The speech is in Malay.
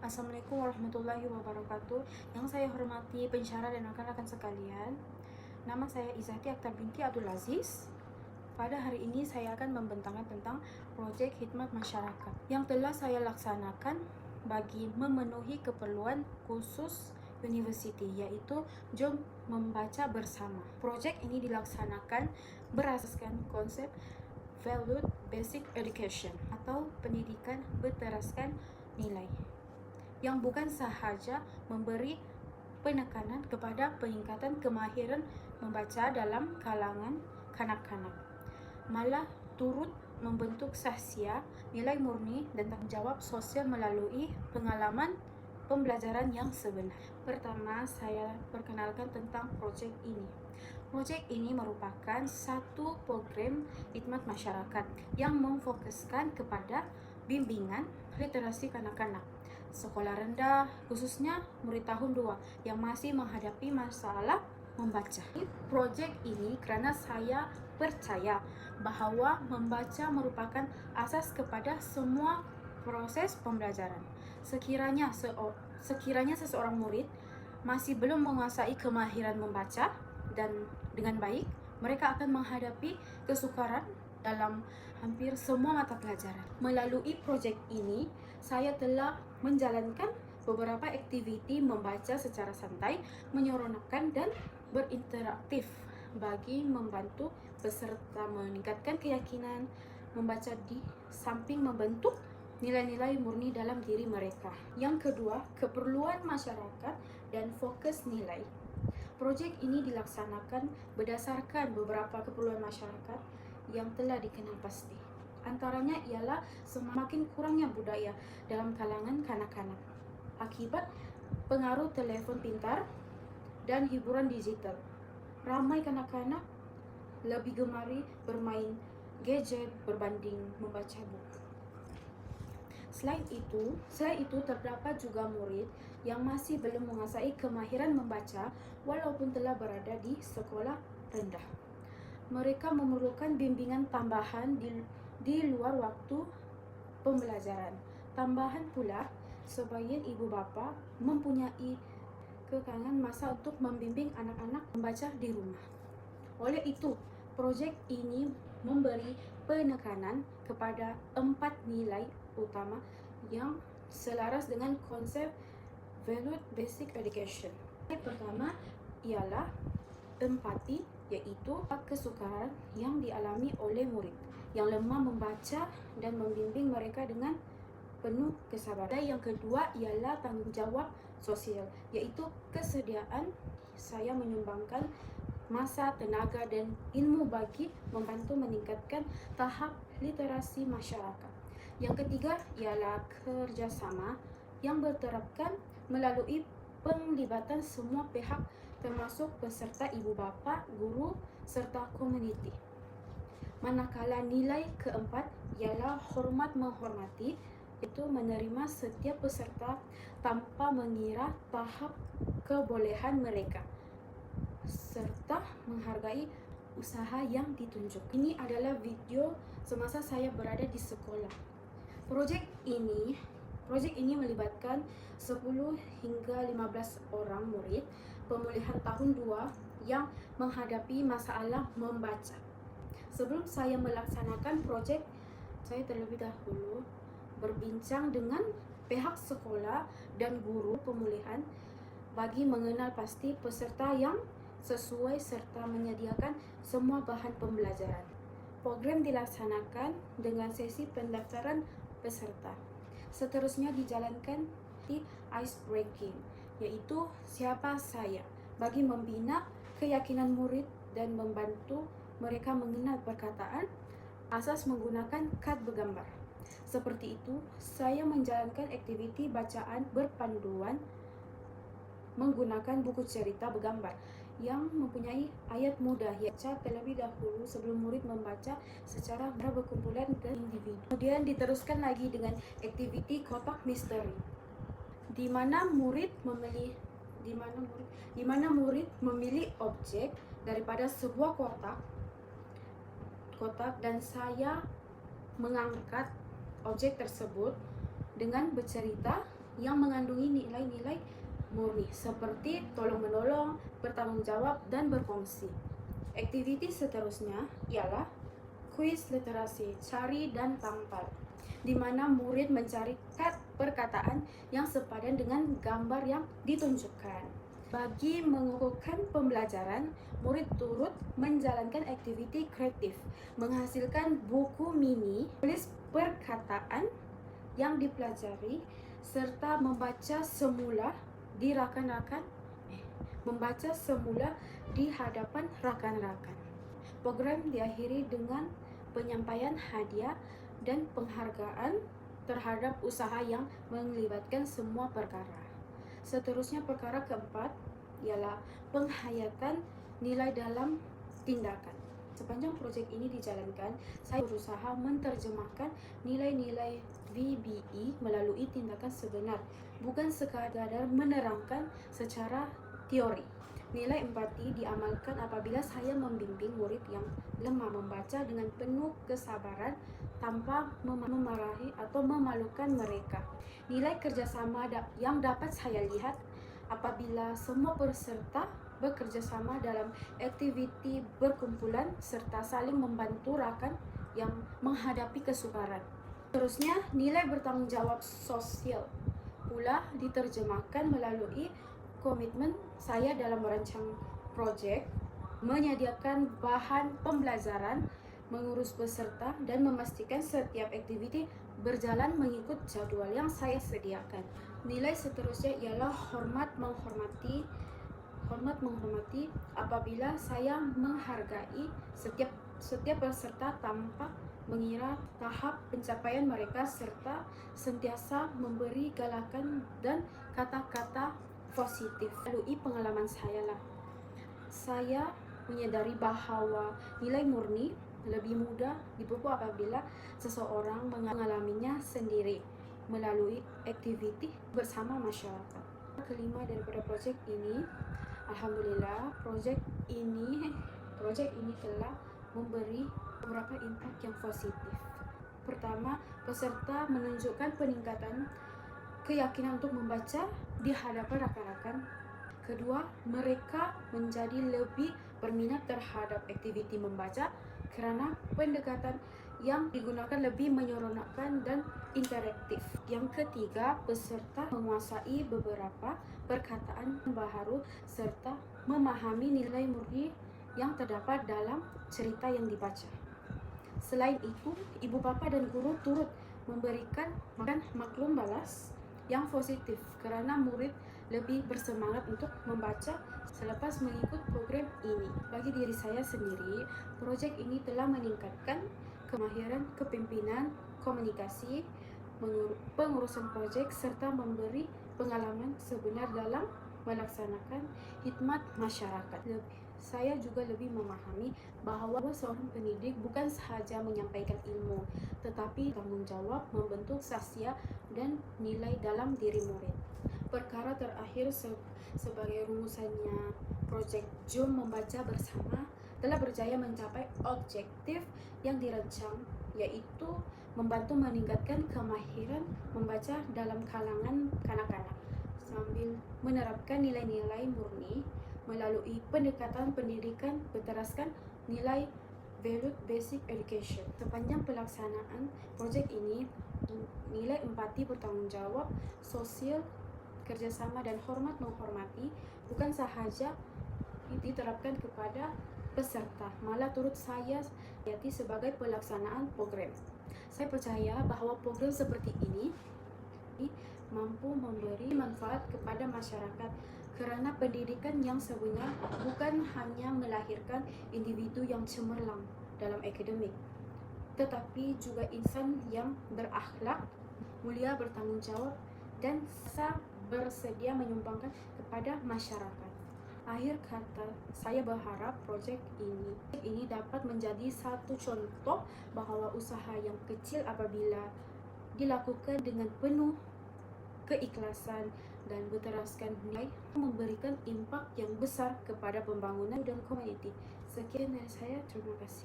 Assalamualaikum warahmatullahi wabarakatuh. Yang saya hormati pensyarah dan rekan-rekan sekalian, nama saya Izati Akhtar binti Abdul Aziz. Pada hari ini saya akan membentangkan tentang proyek khidmat masyarakat yang telah saya laksanakan bagi memenuhi keperluan khusus university, yaitu Jom Membaca Bersama. Proyek ini dilaksanakan berasaskan konsep Valued Basic Education atau pendidikan berteraskan nilai, yang bukan sahaja memberi penekanan kepada peningkatan kemahiran membaca dalam kalangan kanak-kanak, malah turut membentuk sahsia, nilai murni, dan tanggung jawab sosial melalui pengalaman pembelajaran yang sebenar. Pertama, saya perkenalkan tentang proyek ini. Proyek ini merupakan satu program khidmat masyarakat yang memfokuskan kepada bimbingan literasi kanak-kanak sekolah rendah, khususnya murid tahun 2 yang masih menghadapi masalah membaca. Proyek ini karena saya percaya bahwa membaca merupakan asas kepada semua proses pembelajaran. Sekiranya seseorang murid masih belum menguasai kemahiran membaca dan dengan baik, mereka akan menghadapi kesukaran dalam hampir semua mata pelajaran. Melalui proyek ini, saya telah menjalankan beberapa aktiviti membaca secara santai, menyeronokkan, dan berinteraktif bagi membantu peserta meningkatkan keyakinan membaca di samping membentuk nilai-nilai murni dalam diri mereka. Yang kedua, keperluan masyarakat dan fokus nilai. Proyek ini dilaksanakan berdasarkan beberapa keperluan masyarakat yang telah dikenal pasti. Antaranya ialah semakin kurangnya budaya dalam kalangan kanak-kanak akibat pengaruh telefon pintar dan hiburan digital. Ramai kanak-kanak lebih gemari bermain gadget berbanding membaca buku. Selain itu terdapat juga murid yang masih belum menguasai kemahiran membaca walaupun telah berada di sekolah rendah. Mereka memerlukan bimbingan tambahan di luar waktu pembelajaran. Tambahan pula, sebagian ibu bapa mempunyai kekurangan masa untuk membimbing anak-anak membaca di rumah. Oleh itu, proyek ini memberi penekanan kepada 4 nilai utama yang selaras dengan konsep Valued Basic Education. Yang pertama ialah empati, yaitu kesukaran yang dialami oleh murid yang lemah membaca dan membimbing mereka dengan penuh kesabaran. Yang kedua ialah tanggung jawab sosial, yaitu kesediaan saya menyumbangkan masa, tenaga, dan ilmu bagi membantu meningkatkan tahap literasi masyarakat. Yang ketiga ialah kerjasama yang berterapkan melalui penglibatan semua pihak termasuk peserta ibu bapa, guru, serta komuniti. Manakala nilai keempat ialah hormat menghormati, itu menerima setiap peserta tanpa mengira tahap kebolehan mereka, serta menghargai usaha yang ditunjuk. Ini adalah video semasa saya berada di sekolah. Proyek ini melibatkan 10 hingga 15 orang murid pemulihan tahun 2 yang menghadapi masalah membaca. Sebelum saya melaksanakan proyek, saya terlebih dahulu berbincang dengan pihak sekolah dan guru pemulihan bagi mengenal pasti peserta yang sesuai serta menyediakan semua bahan pembelajaran. Program dilaksanakan dengan sesi pendaftaran peserta. Seterusnya dijalankan di ice breaking, yaitu siapa saya, bagi membina keyakinan murid dan membantu mereka mengenal perkataan asas menggunakan kad bergambar. Seperti itu, saya menjalankan aktiviti bacaan berpanduan menggunakan buku cerita bergambar yang mempunyai ayat mudah yang baca terlebih dahulu sebelum murid membaca secara berkumpulan dan individu. Kemudian diteruskan lagi dengan aktiviti kotak misteri, di mana murid memilih objek daripada sebuah kotak dan saya mengangkat objek tersebut dengan bercerita yang mengandungi nilai-nilai murni seperti tolong-menolong, bertanggung jawab, dan berfungsi. Aktiviti seterusnya ialah kuis literasi, cari dan tampal, di mana murid mencari perkataan yang sepadan dengan gambar yang ditunjukkan. Bagi mengukuhkan pembelajaran, murid turut menjalankan aktiviti kreatif, menghasilkan buku mini, tulis perkataan yang dipelajari, serta membaca semula di hadapan rakan-rakan. Program diakhiri dengan penyampaian hadiah dan penghargaan terhadap usaha yang melibatkan semua perkara. Seterusnya, perkara keempat ialah penghayatan nilai dalam tindakan. Sepanjang proyek ini dijalankan, saya berusaha menerjemahkan nilai-nilai VBE melalui tindakan sebenar, bukan sekadar menerangkan secara teori. Nilai empati diamalkan apabila saya membimbing murid yang lemah membaca dengan penuh kesabaran tanpa memarahi atau memalukan mereka. Nilai kerjasama yang dapat saya lihat apabila semua peserta bekerja sama dalam aktiviti berkumpulan serta saling membantu rakan yang menghadapi kesukaran. Terusnya, nilai bertanggung jawab sosial pula diterjemahkan melalui komitmen saya dalam merancang proyek, menyediakan bahan pembelajaran, mengurus peserta, dan memastikan setiap aktiviti berjalan mengikut jadwal yang saya sediakan. Nilai seterusnya ialah hormat menghormati apabila saya menghargai setiap peserta tanpa mengira tahap pencapaian mereka serta sentiasa memberi galakan dan kata-kata positif. Melalui pengalaman saya menyadari bahwa nilai murni lebih mudah dipupuk apabila seseorang mengalaminya sendiri melalui aktiviti bersama masyarakat. Kelima daripada proyek ini, alhamdulillah, proyek ini telah memberi beberapa impak yang positif. Pertama, peserta menunjukkan peningkatan keyakinan untuk membaca di hadapan rakan-rakan. Kedua, mereka menjadi lebih berminat terhadap aktiviti membaca karena pendekatan yang digunakan lebih menyeronokkan dan interaktif. Yang ketiga, peserta menguasai beberapa perkataan baharu serta memahami nilai murni yang terdapat dalam cerita yang dibaca. Selain itu, ibu bapa dan guru turut memberikan maklum balas yang positif kerana murid lebih bersemangat untuk membaca selepas mengikut program ini. Bagi diri saya sendiri, proyek ini telah meningkatkan kemahiran kepimpinan, komunikasi, pengurusan proyek serta memberi pengalaman sebenar dalam melaksanakan khidmat masyarakat. Saya juga lebih memahami bahawa seorang pendidik bukan sahaja menyampaikan ilmu, tetapi tanggung jawab membentuk sahsia dan nilai dalam diri murid. Perkara terakhir sebagai rumusannya, proyek Jom Membaca Bersama telah berjaya mencapai objektif yang dirancang, yaitu membantu meningkatkan kemahiran membaca dalam kalangan kanak-kanak sambil menerapkan nilai-nilai murni melalui pendekatan pendidikan berteraskan nilai Valued Basic Education. Sepanjang pelaksanaan proyek ini, nilai empati, bertanggungjawab sosial, kerjasama dan hormat menghormati bukan sahaja diterapkan kepada peserta, malah turut saya hayati sebagai pelaksanaan program. Saya percaya bahawa program seperti ini mampu memberi manfaat kepada masyarakat kerana pendidikan yang sebenar bukan hanya melahirkan individu yang cemerlang dalam akademik, tetapi juga insan yang berakhlak, mulia, bertanggungjawab dan bersedia menyumbangkan kepada masyarakat. Akhir kata, saya berharap proyek ini dapat menjadi satu contoh bahawa usaha yang kecil apabila dilakukan dengan penuh keikhlasan dan berteraskan nilai memberikan impak yang besar kepada pembangunan dan komuniti. Sekian dari saya, terima kasih.